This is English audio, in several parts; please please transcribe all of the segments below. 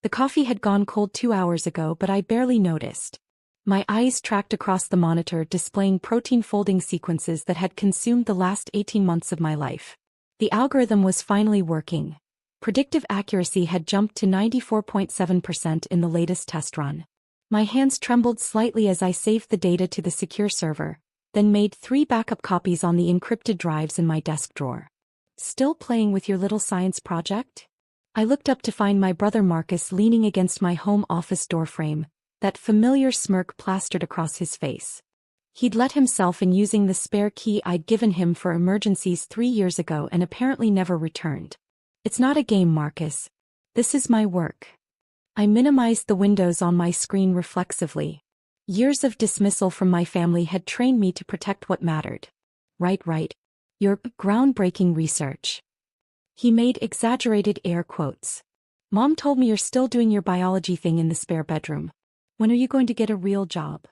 The coffee had gone cold 2 hours ago, but I barely noticed. My eyes tracked across the monitor, displaying protein folding sequences that had consumed the last 18 months of my life. The algorithm was finally working. Predictive accuracy had jumped to 94.7% in the latest test run. My hands trembled slightly as I saved the data to the secure server, then made 3 backup copies on the encrypted drives in my desk drawer. Still playing with your little science project? I looked up to find my brother Marcus leaning against my home office doorframe, that familiar smirk plastered across his face. He'd let himself in using the spare key I'd given him for emergencies 3 years ago and apparently never returned. It's not a game, Marcus. This is my work. I minimized the windows on my screen reflexively. Years of dismissal from my family had trained me to protect what mattered. Right. Your groundbreaking research. He made exaggerated air quotes. Mom told me you're still doing your biology thing in the spare bedroom. When are you going to get a real job?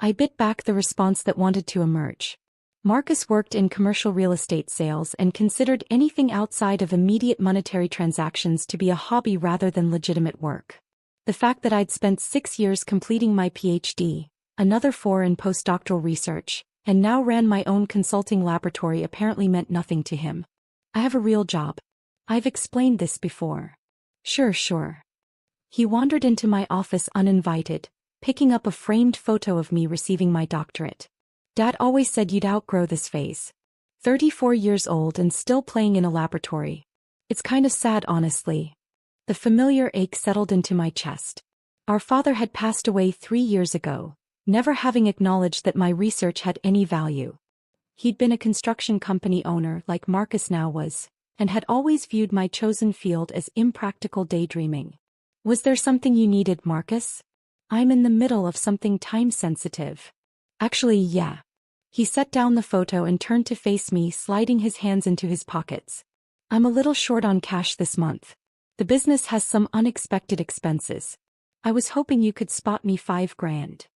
I bit back the response that wanted to emerge. Marcus worked in commercial real estate sales and considered anything outside of immediate monetary transactions to be a hobby rather than legitimate work. The fact that I'd spent 6 years completing my PhD, another 4 in postdoctoral research, and now ran my own consulting laboratory apparently meant nothing to him. I have a real job. I've explained this before. Sure. He wandered into my office uninvited, picking up a framed photo of me receiving my doctorate. Dad always said you'd outgrow this phase. 34 years old and still playing in a laboratory. It's kind of sad, honestly. The familiar ache settled into my chest. Our father had passed away 3 years ago, never having acknowledged that my research had any value. He'd been a construction company owner like Marcus now was, and had always viewed my chosen field as impractical daydreaming. Was there something you needed, Marcus? I'm in the middle of something time-sensitive. Actually, yeah. He set down the photo and turned to face me, sliding his hands into his pockets. I'm a little short on cash this month. The business has some unexpected expenses. I was hoping you could spot me $5,000.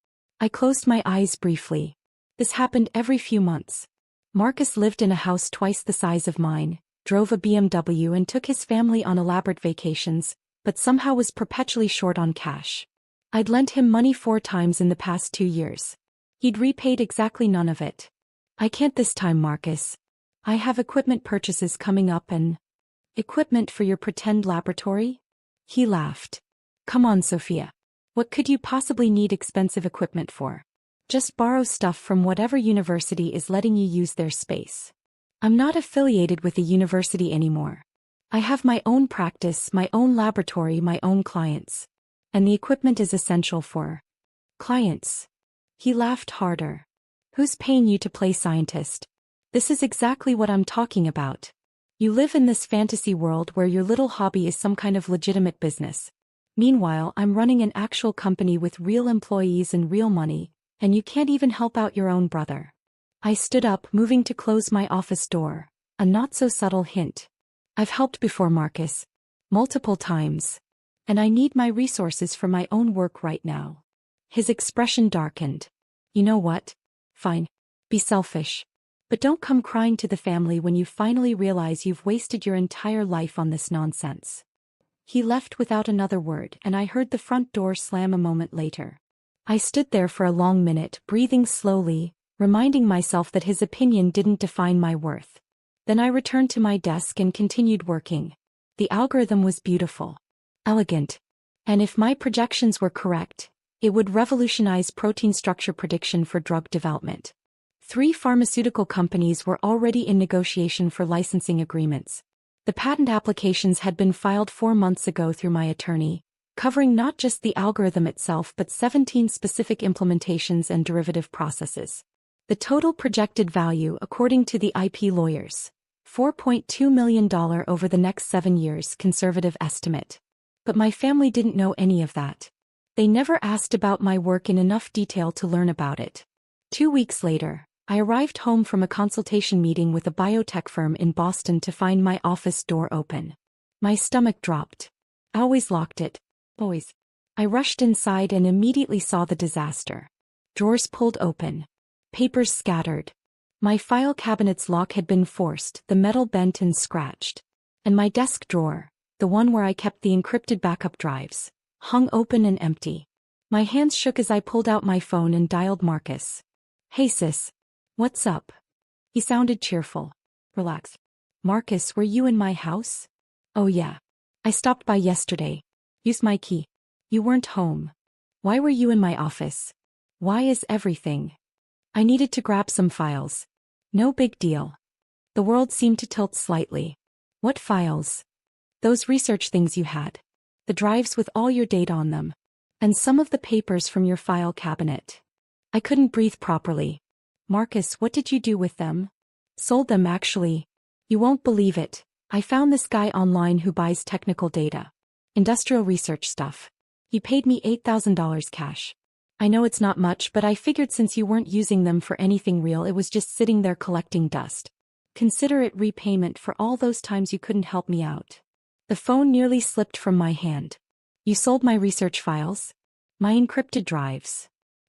I closed my eyes briefly. This happened every few months. Marcus lived in a house twice the size of mine, drove a BMW and took his family on elaborate vacations, but somehow was perpetually short on cash. I'd lent him money 4 times in the past 2 years. He'd repaid exactly none of it. I can't this time, Marcus. I have equipment purchases coming up and... Equipment for your pretend laboratory? He laughed. Come on, Sophia. What could you possibly need expensive equipment for? Just borrow stuff from whatever university is letting you use their space. I'm not affiliated with a university anymore. I have my own practice, my own laboratory, my own clients. And the equipment is essential for clients. He laughed harder. Who's paying you to play scientist? This is exactly what I'm talking about. You live in this fantasy world where your little hobby is some kind of legitimate business. Meanwhile, I'm running an actual company with real employees and real money, and you can't even help out your own brother. I stood up, moving to close my office door, a not-so-subtle hint. I've helped before, Marcus. Multiple times. And I need my resources for my own work right now. His expression darkened. You know what? Fine. Be selfish. But don't come crying to the family when you finally realize you've wasted your entire life on this nonsense. He left without another word, and I heard the front door slam a moment later. I stood there for a long minute, breathing slowly, reminding myself that his opinion didn't define my worth. Then I returned to my desk and continued working. The algorithm was beautiful. Elegant. And if my projections were correct, it would revolutionize protein structure prediction for drug development. 3 pharmaceutical companies were already in negotiation for licensing agreements. The patent applications had been filed 4 months ago through my attorney, covering not just the algorithm itself but 17 specific implementations and derivative processes. The total projected value, according to the IP lawyers, $4.2 million over the next 7 years, conservative estimate. But my family didn't know any of that. They never asked about my work in enough detail to learn about it. 2 weeks later, I arrived home from a consultation meeting with a biotech firm in Boston to find my office door open. My stomach dropped. I always locked it. Always. I rushed inside and immediately saw the disaster. Drawers pulled open. Papers scattered. My file cabinet's lock had been forced, the metal bent and scratched. And my desk drawer, the one where I kept the encrypted backup drives, hung open and empty. My hands shook as I pulled out my phone and dialed Marcus. "Hey sis. What's up?" He sounded cheerful. "Relax. Marcus, were you in my house?" "Oh yeah. I stopped by yesterday. Used my key. You weren't home. Why were you in my office? Why is everything?" "I needed to grab some files. No big deal." The world seemed to tilt slightly. "What files?" "Those research things you had. The drives with all your data on them. And some of the papers from your file cabinet." I couldn't breathe properly. "Marcus, what did you do with them?" "Sold them actually. You won't believe it. I found this guy online who buys technical data. Industrial research stuff. He paid me $8,000 cash. I know it's not much, but I figured since you weren't using them for anything real, it was just sitting there collecting dust. Consider it repayment for all those times you couldn't help me out." The phone nearly slipped from my hand. "You sold my research files? My encrypted drives?"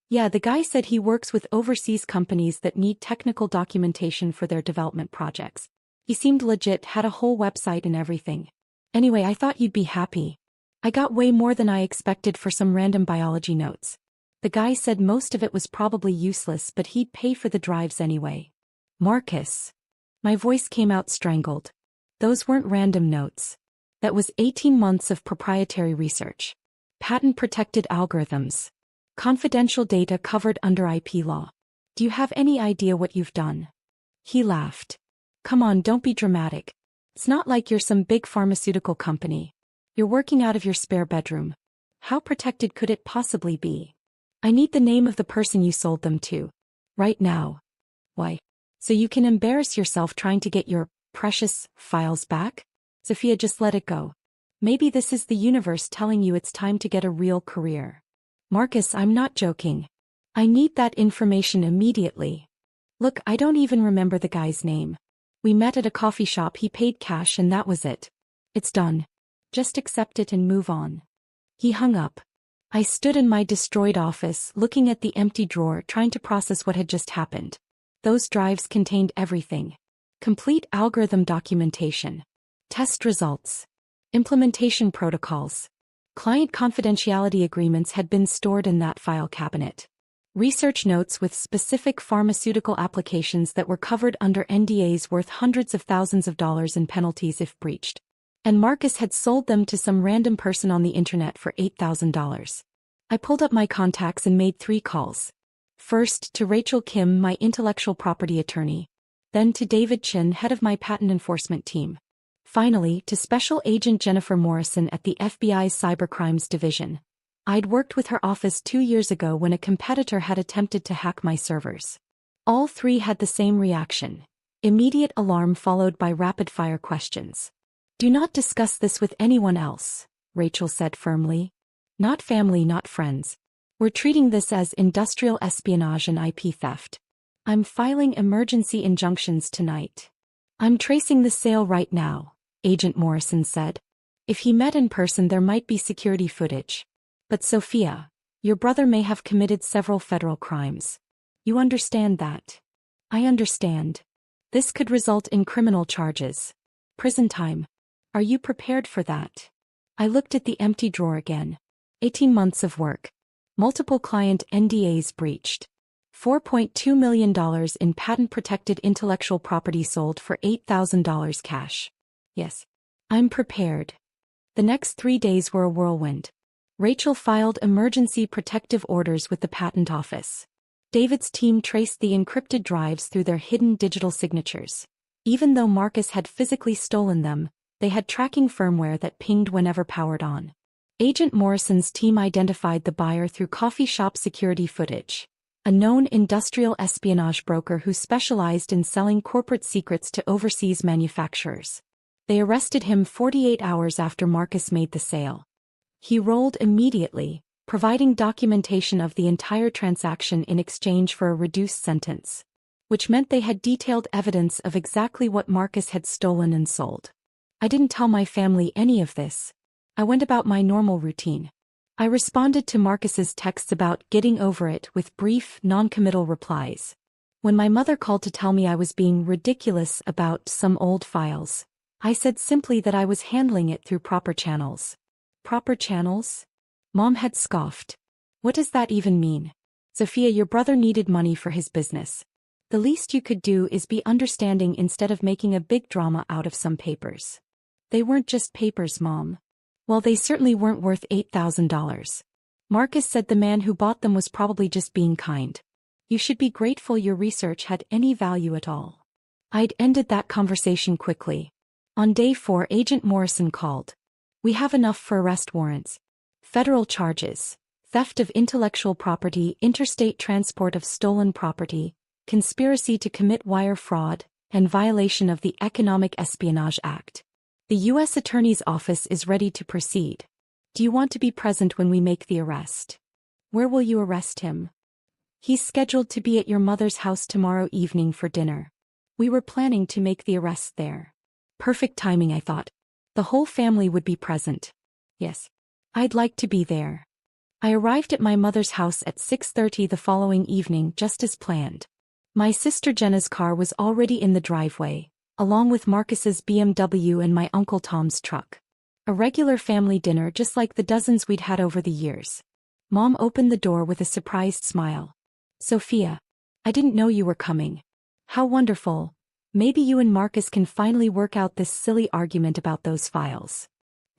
"Yeah, the guy said he works with overseas companies that need technical documentation for their development projects. He seemed legit, had a whole website and everything. Anyway, I thought you'd be happy. I got way more than I expected for some random biology notes. The guy said most of it was probably useless, but he'd pay for the drives anyway." "Marcus." My voice came out strangled. "Those weren't random notes. That was 18 months of proprietary research. Patent-protected algorithms. Confidential data covered under IP law. Do you have any idea what you've done?" He laughed. "Come on, don't be dramatic. It's not like you're some big pharmaceutical company. You're working out of your spare bedroom. How protected could it possibly be?" "I need the name of the person you sold them to. Right now." "Why? So you can embarrass yourself trying to get your precious files back?" "Sophia, just let it go. Maybe this is the universe telling you it's time to get a real career." "Marcus, I'm not joking. I need that information immediately. Look, I don't even remember the guy's name. We met at a coffee shop, he paid cash, and that was it. It's done. Just accept it and move on." He hung up. I stood in my destroyed office, looking at the empty drawer, trying to process what had just happened. Those drives contained everything. Complete algorithm documentation. Test results. Implementation protocols. Client confidentiality agreements had been stored in that file cabinet. Research notes with specific pharmaceutical applications that were covered under NDAs worth hundreds of thousands of dollars in penalties if breached. And Marcus had sold them to some random person on the internet for $8,000. I pulled up my contacts and made 3 calls. First, to Rachel Kim, my intellectual property attorney. Then to David Chin, head of my patent enforcement team. Finally, to Special Agent Jennifer Morrison at the FBI's Cybercrimes Division. I'd worked with her office 2 years ago when a competitor had attempted to hack my servers. All 3 had the same reaction. Immediate alarm followed by rapid-fire questions. "Do not discuss this with anyone else," Rachel said firmly. "Not family, not friends. We're treating this as industrial espionage and IP theft. I'm filing emergency injunctions tonight." "I'm tracing the sale right now," Agent Morrison said. "If he met in person, there might be security footage. But Sophia, your brother may have committed several federal crimes. You understand that?" "I understand. This could result in criminal charges. Prison time. Are you prepared for that?" I looked at the empty drawer again. 18 months of work. Multiple client NDAs breached. $4.2 million in patent-protected intellectual property sold for $8,000 cash. Yes. I'm prepared. The next 3 days were a whirlwind. Rachel filed emergency protective orders with the patent office. David's team traced the encrypted drives through their hidden digital signatures. Even though Marcus had physically stolen them, they had tracking firmware that pinged whenever powered on. Agent Morrison's team identified the buyer through coffee shop security footage. A known industrial espionage broker who specialized in selling corporate secrets to overseas manufacturers. They arrested him 48 hours after Marcus made the sale. He rolled immediately, providing documentation of the entire transaction in exchange for a reduced sentence, which meant they had detailed evidence of exactly what Marcus had stolen and sold. I didn't tell my family any of this. I went about my normal routine. I responded to Marcus's texts about getting over it with brief, non-committal replies. When my mother called to tell me I was being ridiculous about some old files, I said simply that I was handling it through proper channels. Proper channels? Mom had scoffed. What does that even mean? Sophia, your brother needed money for his business. The least you could do is be understanding instead of making a big drama out of some papers. They weren't just papers, Mom. Well, they certainly weren't worth $8,000. Marcus said the man who bought them was probably just being kind. You should be grateful your research had any value at all. I'd ended that conversation quickly. On day 4, Agent Morrison called. We have enough for arrest warrants. Federal charges: theft of intellectual property, interstate transport of stolen property, conspiracy to commit wire fraud, and violation of the Economic Espionage Act. The U.S. Attorney's Office is ready to proceed. Do you want to be present when we make the arrest? Where will you arrest him? He's scheduled to be at your mother's house tomorrow evening for dinner. We were planning to make the arrest there. Perfect timing, I thought. The whole family would be present. Yes. I'd like to be there. I arrived at my mother's house at 6:30 the following evening just as planned. My sister Jenna's car was already in the driveway, along with Marcus's BMW and my Uncle Tom's truck. A regular family dinner just like the dozens we'd had over the years. Mom opened the door with a surprised smile. Sophia, I didn't know you were coming. How wonderful. Maybe you and Marcus can finally work out this silly argument about those files.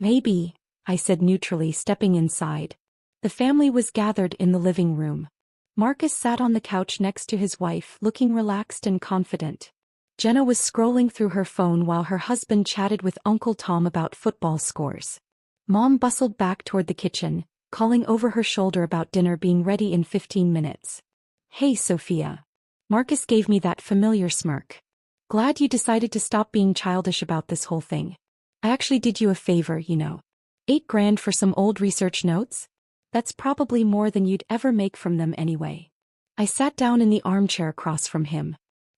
Maybe, I said neutrally, stepping inside. The family was gathered in the living room. Marcus sat on the couch next to his wife, looking relaxed and confident. Jenna was scrolling through her phone while her husband chatted with Uncle Tom about football scores. Mom bustled back toward the kitchen, calling over her shoulder about dinner being ready in 15 minutes. Hey, Sophia. Marcus gave me that familiar smirk. Glad you decided to stop being childish about this whole thing. I actually did you a favor, you know. $8,000 for some old research notes? That's probably more than you'd ever make from them anyway. I sat down in the armchair across from him.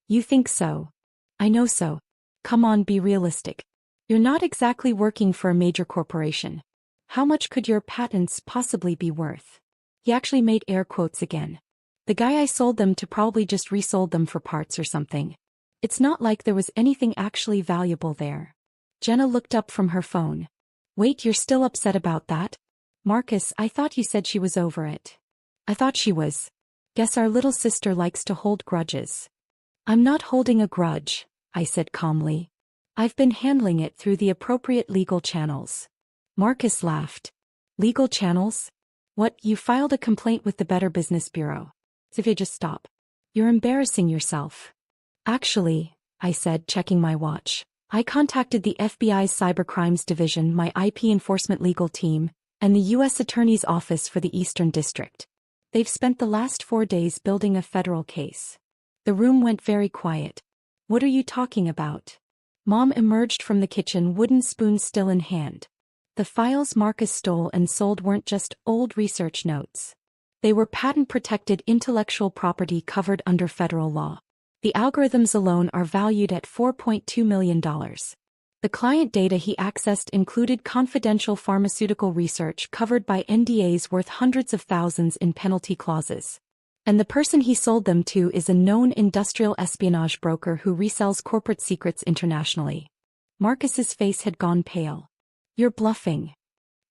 You think so? I know so. Come on, be realistic. You're not exactly working for a major corporation. How much could your patents possibly be worth? He actually made air quotes again. The guy I sold them to probably just resold them for parts or something. It's not like there was anything actually valuable there. Jenna looked up from her phone. Wait, you're still upset about that? Marcus, I thought you said she was over it. I thought she was. Guess our little sister likes to hold grudges. I'm not holding a grudge, I said calmly. I've been handling it through the appropriate legal channels. Marcus laughed. Legal channels? What, you filed a complaint with the Better Business Bureau? Sophia, just stop. You're embarrassing yourself. Actually, I said, checking my watch, I contacted the FBI's Cybercrimes Division, my IP enforcement legal team, and the U.S. Attorney's Office for the Eastern District. They've spent the last 4 days building a federal case. The room went very quiet. What are you talking about? Mom emerged from the kitchen, wooden spoon still in hand. The files Marcus stole and sold weren't just old research notes. They were patent-protected intellectual property covered under federal law. The algorithms alone are valued at $4.2 million. The client data he accessed included confidential pharmaceutical research covered by NDAs worth hundreds of thousands in penalty clauses. And the person he sold them to is a known industrial espionage broker who resells corporate secrets internationally. Marcus's face had gone pale. You're bluffing.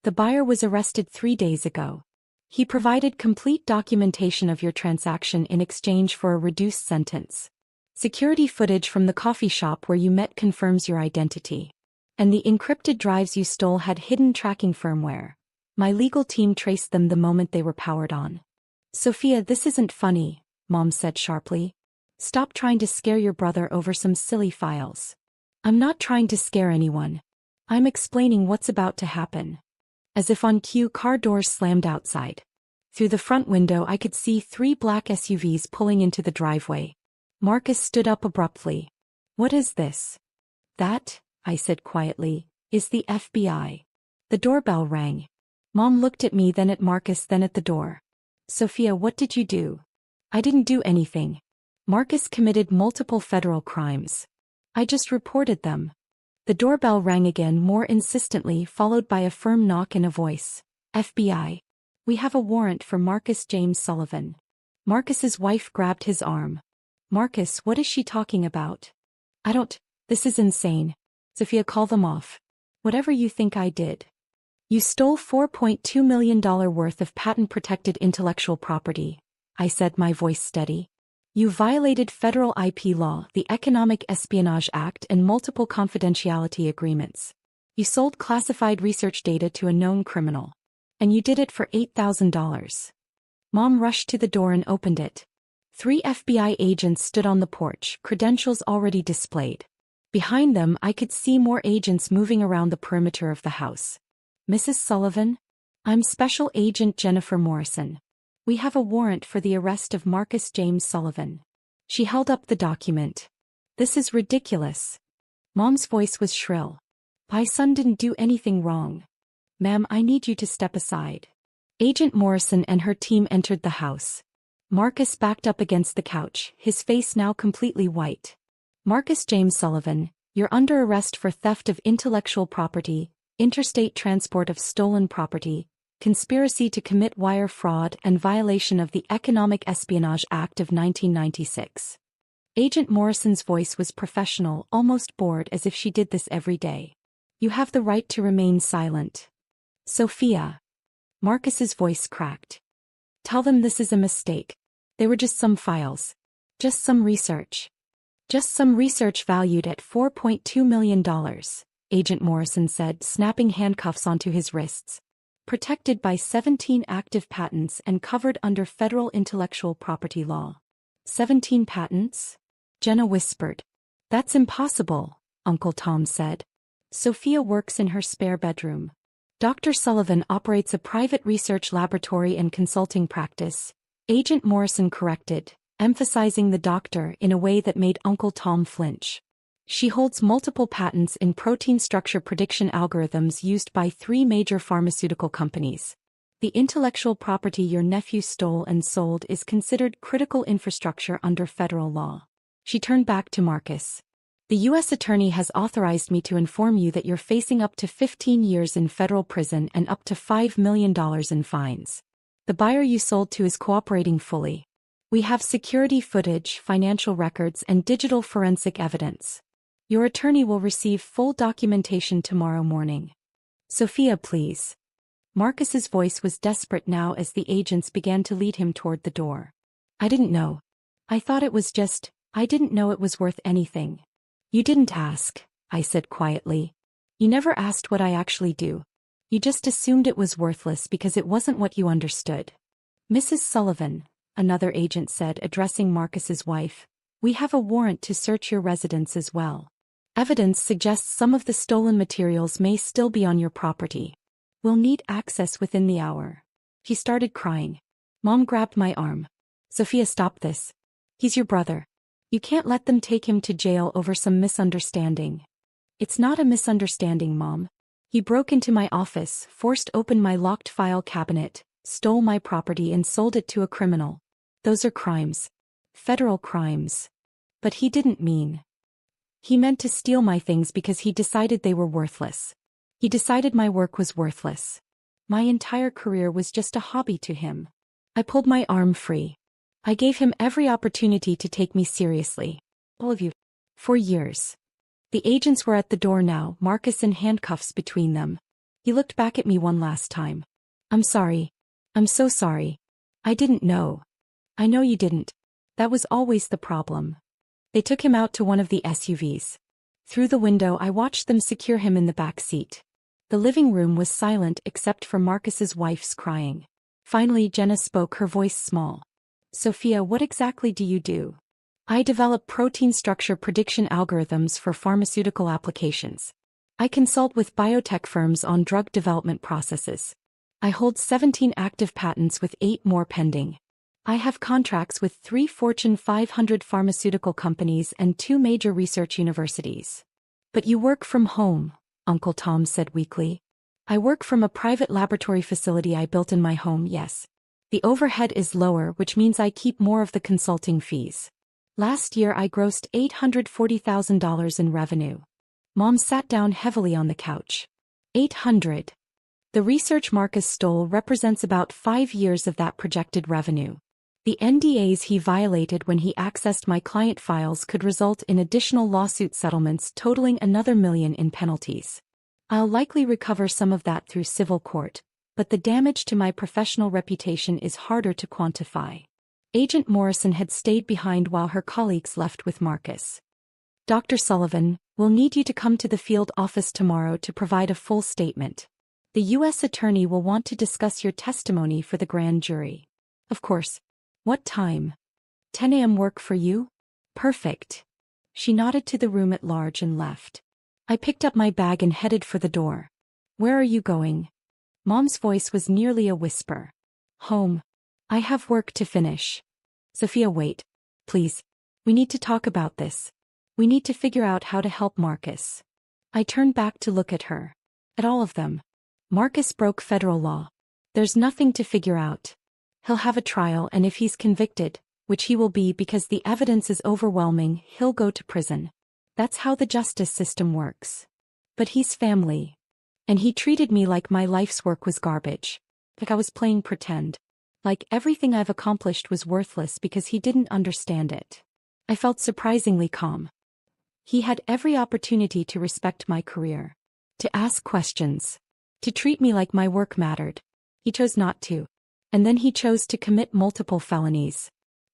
The buyer was arrested 3 days ago. He provided complete documentation of your transaction in exchange for a reduced sentence. Security footage from the coffee shop where you met confirms your identity. And the encrypted drives you stole had hidden tracking firmware. My legal team traced them the moment they were powered on. Sophia, this isn't funny, Mom said sharply. Stop trying to scare your brother over some silly files. I'm not trying to scare anyone. I'm explaining what's about to happen. As if on cue, car doors slammed outside. Through the front window I could see 3 black SUVs pulling into the driveway. Marcus stood up abruptly. What is this? That, I said quietly, is the FBI. The doorbell rang. Mom looked at me, then at Marcus, then at the door. Sophia, what did you do? I didn't do anything. Marcus committed multiple federal crimes. I just reported them. The doorbell rang again, more insistently, followed by a firm knock and a voice. FBI. We have a warrant for Marcus James Sullivan. Marcus's wife grabbed his arm. Marcus, what is she talking about? This is insane. Sophia, call them off. Whatever you think I did. You stole $4.2 million worth of patent-protected intellectual property, I said, my voice steady. You violated federal IP law, the Economic Espionage Act, and multiple confidentiality agreements. You sold classified research data to a known criminal. And you did it for $8,000. Mom rushed to the door and opened it. 3 FBI agents stood on the porch, credentials already displayed. Behind them, I could see more agents moving around the perimeter of the house. Mrs. Sullivan? I'm Special Agent Jennifer Morrison. We have a warrant for the arrest of Marcus James Sullivan. She held up the document. This is ridiculous. Mom's voice was shrill. My son didn't do anything wrong. Ma'am, I need you to step aside. Agent Morrison and her team entered the house. Marcus backed up against the couch, his face now completely white. Marcus James Sullivan, you're under arrest for theft of intellectual property, interstate transport of stolen property, conspiracy to commit wire fraud, and violation of the Economic Espionage Act of 1996. Agent Morrison's voice was professional, almost bored, as if she did this every day. You have the right to remain silent. Sophia. Marcus's voice cracked. Tell them this is a mistake. They were just some files. Just some research. Just some research valued at $4.2 million, Agent Morrison said, snapping handcuffs onto his wrists. Protected by 17 active patents and covered under federal intellectual property law. 17 patents? Jenna whispered. That's impossible, Uncle Tom said. Sophia works in her spare bedroom. Dr. Sullivan operates a private research laboratory and consulting practice, Agent Morrison corrected, emphasizing the doctor in a way that made Uncle Tom flinch. She holds multiple patents in protein structure prediction algorithms used by 3 major pharmaceutical companies. The intellectual property your nephew stole and sold is considered critical infrastructure under federal law. She turned back to Marcus. The U.S. Attorney has authorized me to inform you that you're facing up to 15 years in federal prison and up to $5 million in fines. The buyer you sold to is cooperating fully. We have security footage, financial records, and digital forensic evidence. Your attorney will receive full documentation tomorrow morning. Sophia, please. Marcus's voice was desperate now as the agents began to lead him toward the door. I didn't know. I thought it was just, I didn't know it was worth anything. You didn't ask, I said quietly. You never asked what I actually do. You just assumed it was worthless because it wasn't what you understood. Mrs. Sullivan, another agent said, addressing Marcus's wife, we have a warrant to search your residence as well. Evidence suggests some of the stolen materials may still be on your property. We'll need access within the hour. He started crying. Mom grabbed my arm. Sophia, stop this. He's your brother. You can't let them take him to jail over some misunderstanding. It's not a misunderstanding, Mom. He broke into my office, forced open my locked file cabinet, stole my property and sold it to a criminal. Those are crimes. Federal crimes. But he didn't mean. He meant to steal my things because he decided they were worthless. He decided my work was worthless. My entire career was just a hobby to him. I pulled my arm free. I gave him every opportunity to take me seriously. All of you. For years. The agents were at the door now, Marcus in handcuffs between them. He looked back at me one last time. I'm sorry. I'm so sorry. I didn't know. I know you didn't. That was always the problem. They took him out to one of the SUVs. Through the window I watched them secure him in the back seat. The living room was silent except for Marcus's wife's crying. Finally Jenna spoke, her voice small. Sophia, what exactly do you do? I develop protein structure prediction algorithms for pharmaceutical applications. I consult with biotech firms on drug development processes. I hold 17 active patents with 8 more pending. I have contracts with 3 Fortune 500 pharmaceutical companies and 2 major research universities. But you work from home, Uncle Tom said weakly. I work from a private laboratory facility I built in my home, yes. The overhead is lower, which means I keep more of the consulting fees. Last year I grossed $840,000 in revenue. Mom sat down heavily on the couch. 800. The research Marcus stole represents about 5 years of that projected revenue. The NDAs he violated when he accessed my client files could result in additional lawsuit settlements totaling another $1 million in penalties. I'll likely recover some of that through civil court, but the damage to my professional reputation is harder to quantify. Agent Morrison had stayed behind while her colleagues left with Marcus. Dr. Sullivan, we'll need you to come to the field office tomorrow to provide a full statement. The U.S. Attorney will want to discuss your testimony for the grand jury. Of course. What time? 10 a.m. work for you? Perfect. She nodded to the room at large and left. I picked up my bag and headed for the door. Where are you going? Mom's voice was nearly a whisper. Home. I have work to finish. Sophia, wait. Please. We need to talk about this. We need to figure out how to help Marcus. I turned back to look at her. At all of them. Marcus broke federal law. There's nothing to figure out. He'll have a trial, and if he's convicted, which he will be because the evidence is overwhelming, he'll go to prison. That's how the justice system works. But he's family. And he treated me like my life's work was garbage. Like I was playing pretend. Like everything I've accomplished was worthless because he didn't understand it. I felt surprisingly calm. He had every opportunity to respect my career. To ask questions. To treat me like my work mattered. He chose not to. And then he chose to commit multiple felonies.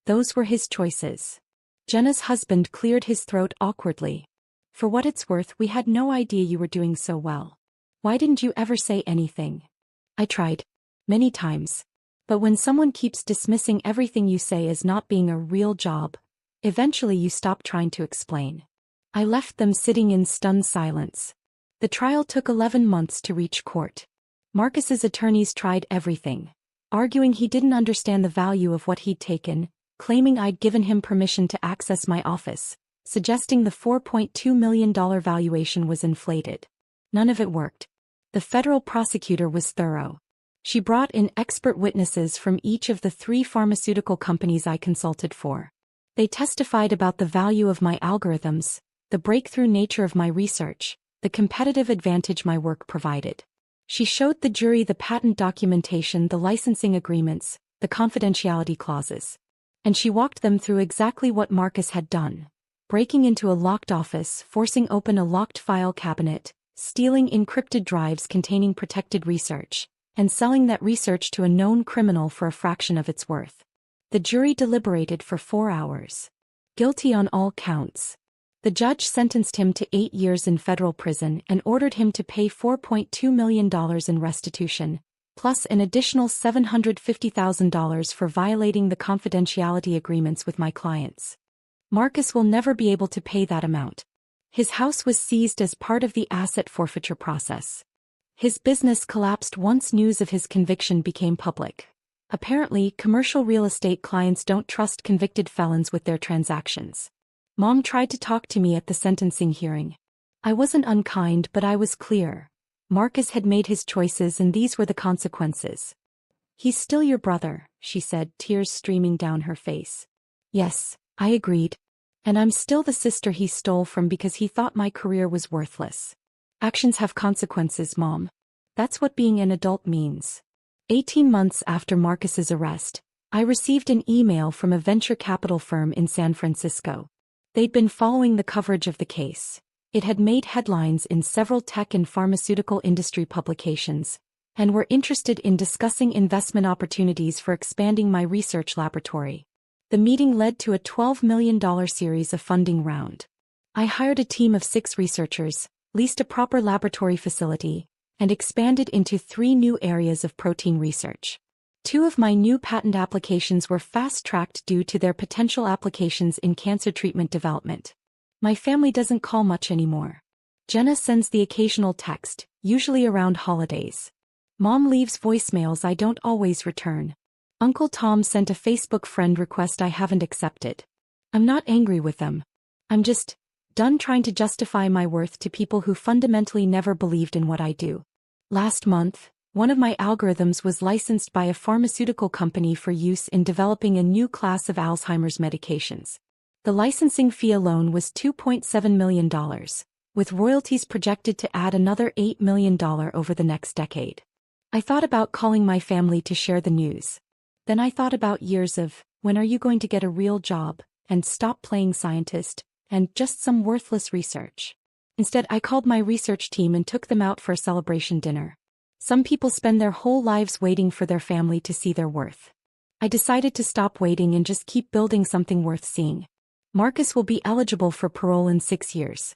Those were his choices. Jenna's husband cleared his throat awkwardly. For what it's worth, we had no idea you were doing so well. Why didn't you ever say anything? I tried. Many times. But when someone keeps dismissing everything you say as not being a real job, eventually you stop trying to explain. I left them sitting in stunned silence. The trial took 11 months to reach court. Marcus's attorneys tried everything. Arguing he didn't understand the value of what he'd taken, claiming I'd given him permission to access my office, suggesting the $4.2 million valuation was inflated. None of it worked. The federal prosecutor was thorough. She brought in expert witnesses from each of the 3 pharmaceutical companies I consulted for. They testified about the value of my algorithms, the breakthrough nature of my research, the competitive advantage my work provided. She showed the jury the patent documentation, the licensing agreements, the confidentiality clauses. And she walked them through exactly what Marcus had done. Breaking into a locked office, forcing open a locked file cabinet, stealing encrypted drives containing protected research, and selling that research to a known criminal for a fraction of its worth. The jury deliberated for 4 hours. Guilty on all counts. The judge sentenced him to 8 years in federal prison and ordered him to pay $4.2 million in restitution, plus an additional $750,000 for violating the confidentiality agreements with my clients. Marcus will never be able to pay that amount. His house was seized as part of the asset forfeiture process. His business collapsed once news of his conviction became public. Apparently, commercial real estate clients don't trust convicted felons with their transactions. Mom tried to talk to me at the sentencing hearing. I wasn't unkind, but I was clear. Marcus had made his choices and these were the consequences. He's still your brother, she said, tears streaming down her face. Yes, I agreed. And I'm still the sister he stole from because he thought my career was worthless. Actions have consequences, Mom. That's what being an adult means. 18 months after Marcus's arrest, I received an email from a venture capital firm in San Francisco. They'd been following the coverage of the case. It had made headlines in several tech and pharmaceutical industry publications, and were interested in discussing investment opportunities for expanding my research laboratory. The meeting led to a $12 million series of funding round. I hired a team of 6 researchers, leased a proper laboratory facility, and expanded into 3 new areas of protein research. 2 of my new patent applications were fast-tracked due to their potential applications in cancer treatment development. My family doesn't call much anymore. Jenna sends the occasional text, usually around holidays. Mom leaves voicemails I don't always return. Uncle Tom sent a Facebook friend request I haven't accepted. I'm not angry with them. I'm just done trying to justify my worth to people who fundamentally never believed in what I do. Last month, one of my algorithms was licensed by a pharmaceutical company for use in developing a new class of Alzheimer's medications. The licensing fee alone was $2.7 million, with royalties projected to add another $8 million over the next decade. I thought about calling my family to share the news. Then I thought about years of, when are you going to get a real job, and stop playing scientist, and just some worthless research. Instead, I called my research team and took them out for a celebration dinner. Some people spend their whole lives waiting for their family to see their worth. I decided to stop waiting and just keep building something worth seeing. Marcus will be eligible for parole in 6 years.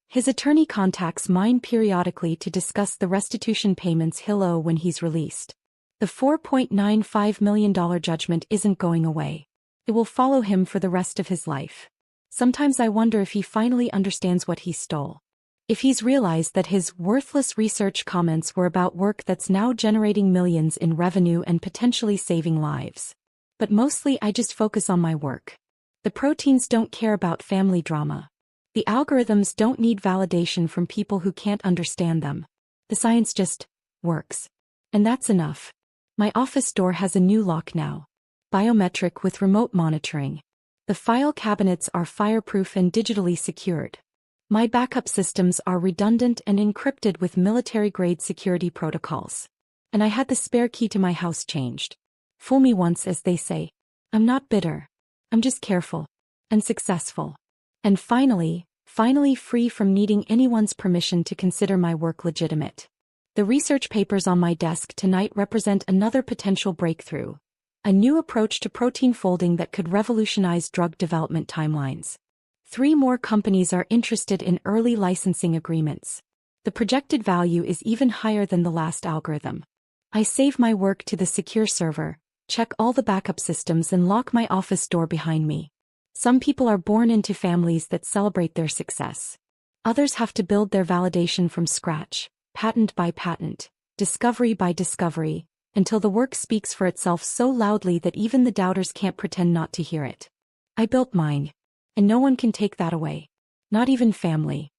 His attorney contacts mine periodically to discuss the restitution payments he'll owe when he's released. The $4.95 million judgment isn't going away. It will follow him for the rest of his life. Sometimes I wonder if he finally understands what he stole. If he's realized that his worthless research comments were about work that's now generating millions in revenue and potentially saving lives. But mostly I just focus on my work. The proteins don't care about family drama. The algorithms don't need validation from people who can't understand them. The science just works. And that's enough. My office door has a new lock now. Biometric with remote monitoring. The file cabinets are fireproof and digitally secured. My backup systems are redundant and encrypted with military-grade security protocols. And I had the spare key to my house changed. Fool me once, as they say. I'm not bitter. I'm just careful. And successful. And finally free from needing anyone's permission to consider my work legitimate. The research papers on my desk tonight represent another potential breakthrough. A new approach to protein folding that could revolutionize drug development timelines. 3 more companies are interested in early licensing agreements. The projected value is even higher than the last algorithm. I save my work to the secure server, check all the backup systems and lock my office door behind me. Some people are born into families that celebrate their success. Others have to build their validation from scratch, patent by patent, discovery by discovery, until the work speaks for itself so loudly that even the doubters can't pretend not to hear it. I built mine. And no one can take that away. Not even family.